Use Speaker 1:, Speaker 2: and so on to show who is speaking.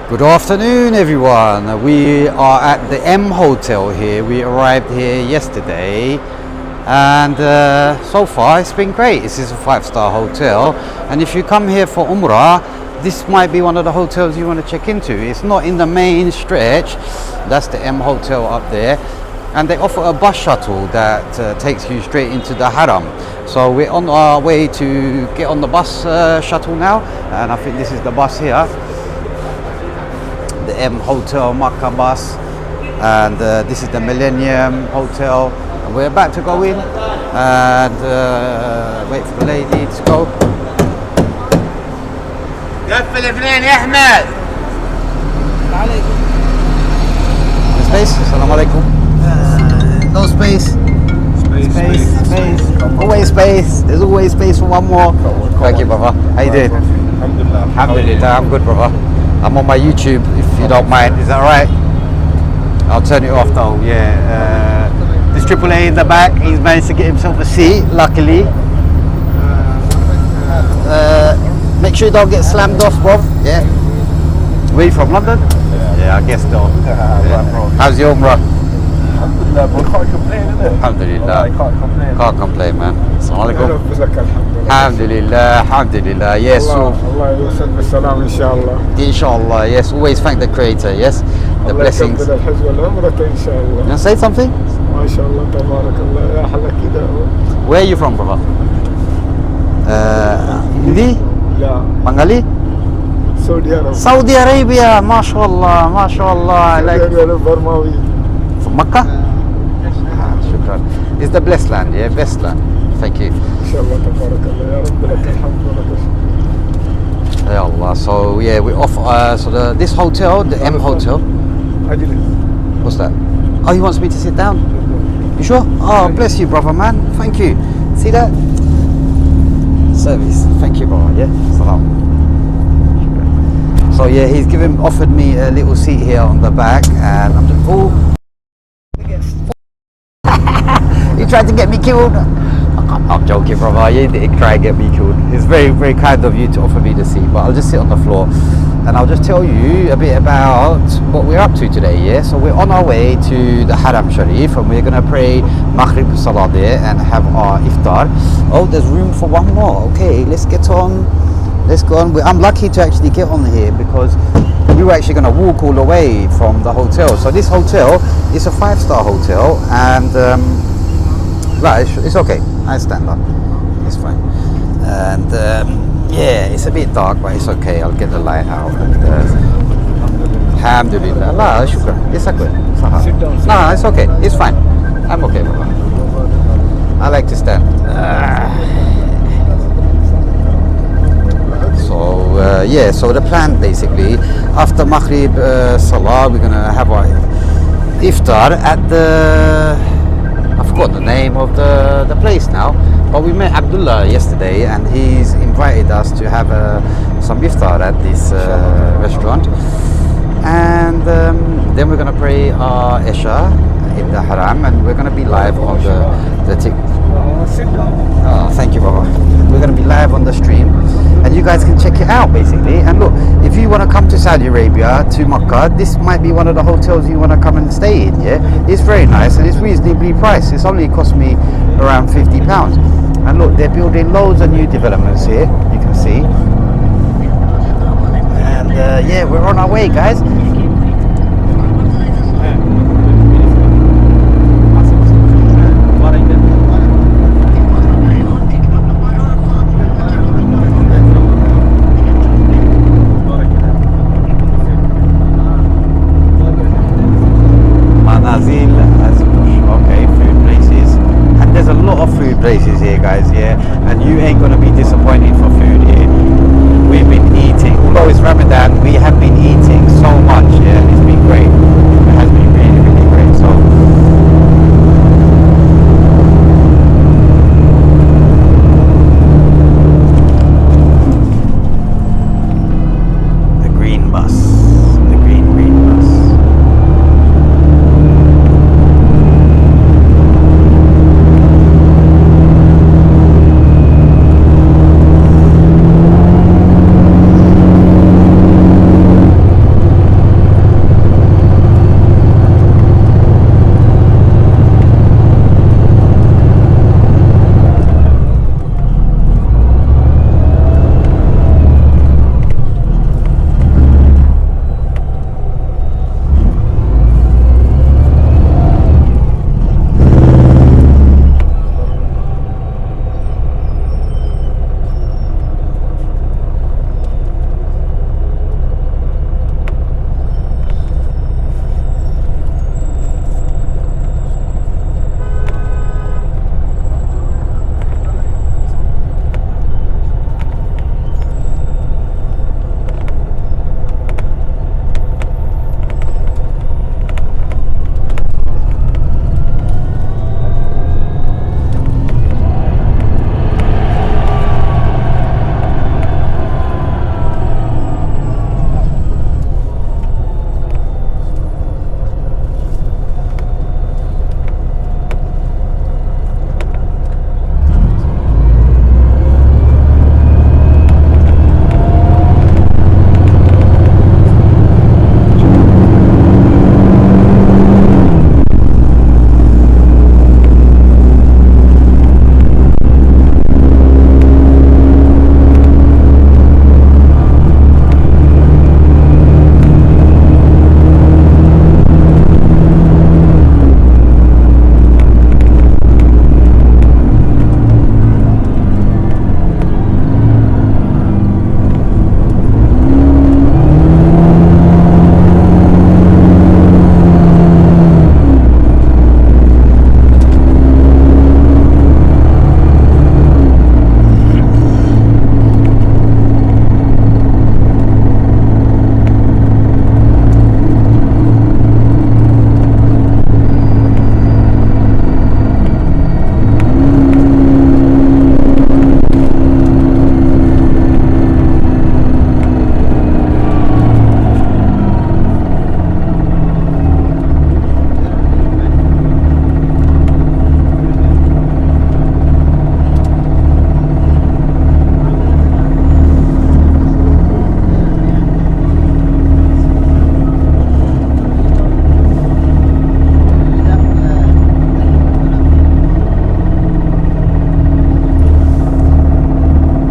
Speaker 1: Good afternoon, everyone. We are at the M Hotel here. We arrived here yesterday, and so far it's been great. This is a 5-star hotel, and if you come here for Umrah, this might be one of the hotels you want to check into. It's not in the main stretch. That's the M Hotel up there, and they offer a bus shuttle that takes you straight into the Haram. So we're on our way to get on the bus shuttle now, and I think this is the bus here, the M Hotel Makkah bus, and this is the Millennium Hotel, and we're about to go in and wait for the lady to go.
Speaker 2: قفل اثنين يا احمد.
Speaker 1: Space. Assalamu alaikum. No space. Space. Always space. There's always space for one more. Thank you, brother. How you doing? Alhamdulillah. I'm good, brother. I'm on my YouTube, if you don't mind. Is that right? I'll turn it off though. Yeah. This AAA in the back. He's managed to get himself a seat, luckily. Make sure you don't get slammed off, bro. Yeah. Where you from? London? Yeah, I guess so. Yeah. How's your Umrah?
Speaker 3: Alhamdulillah, but can't complain, innit?
Speaker 1: Alhamdulillah.
Speaker 3: Can't complain.
Speaker 1: Can't complain, man. Assalamu alaikum.
Speaker 3: Alhamdulillah.
Speaker 1: Alhamdulillah. Yes. So,
Speaker 3: Allah yusad bisalam, inshallah.
Speaker 1: inshallah. Yes. Always thank the Creator. Yes. The blessings. You
Speaker 3: الحج والعمرة إن شاء الله.
Speaker 1: want to say something?
Speaker 3: ما شاء الله تبارك الله يا حلا كده.
Speaker 1: Where are you from, brother? Hindi?
Speaker 3: لا
Speaker 1: Bengali?
Speaker 3: سعودي عرب.
Speaker 1: Saudi Arabia. MashaAllah. MashaAllah. Like
Speaker 3: سعودي عرب برماوي.
Speaker 1: from Makkah? Shukran. It's the blessed land, yeah? Best land. Thank you.
Speaker 3: إن شاء الله تبارك الله يا رب لك الحمد ولك الشكر.
Speaker 1: Ya Allah. So yeah, we're off. This hotel, the M Hotel.
Speaker 3: أجلس.
Speaker 1: What's that? Oh, he wants me to sit down. You sure? Oh, bless you, brother, man. Thank you. See that? Service. Thank you, brother. Yeah. Salam. So yeah, he's offered me a little seat here on the back, and I'm just. Oh. He tried to get me killed. I'm joking, brother. You didn't try and get me killed. It's very, very kind of you to offer me the seat, but I'll just sit on the floor and I'll just tell you a bit about what we're up to today. Yeah, so we're on our way to the Haram Sharif, and we're gonna pray Maghrib Salah there and have our iftar. Oh, there's room for one more. Okay, let's get on. Let's go on. I'm lucky to actually get on here because we were actually going to walk all the way from the hotel. So this hotel is a 5-star hotel, and it's okay. I stand up. It's fine. And yeah, it's a bit dark, but it's okay. I'll get the light out. Alhamdulillah. Allah, shukran. It's okay.
Speaker 3: Sit down.
Speaker 1: No, it's okay. It's fine. I'm okay, brother. I like to stand. So the plan basically, after Maghrib Salah, we're gonna have our iftar at I forgot the name of the place now, but we met Abdullah yesterday, and he's invited us to have some iftar at this restaurant, and then we're gonna pray our Isha in the Haram, and we're gonna be live on the
Speaker 3: Sit down.
Speaker 1: Oh, thank you, brother. We're going to be live on the stream, and you guys can check it out, basically. And look, if you want to come to Saudi Arabia, to Makkah, this might be one of the hotels you want to come and stay in, yeah? It's very nice, and it's reasonably priced. It's only cost me around £50. And look, they're building loads of new developments here, you can see. And yeah, we're on our way, guys.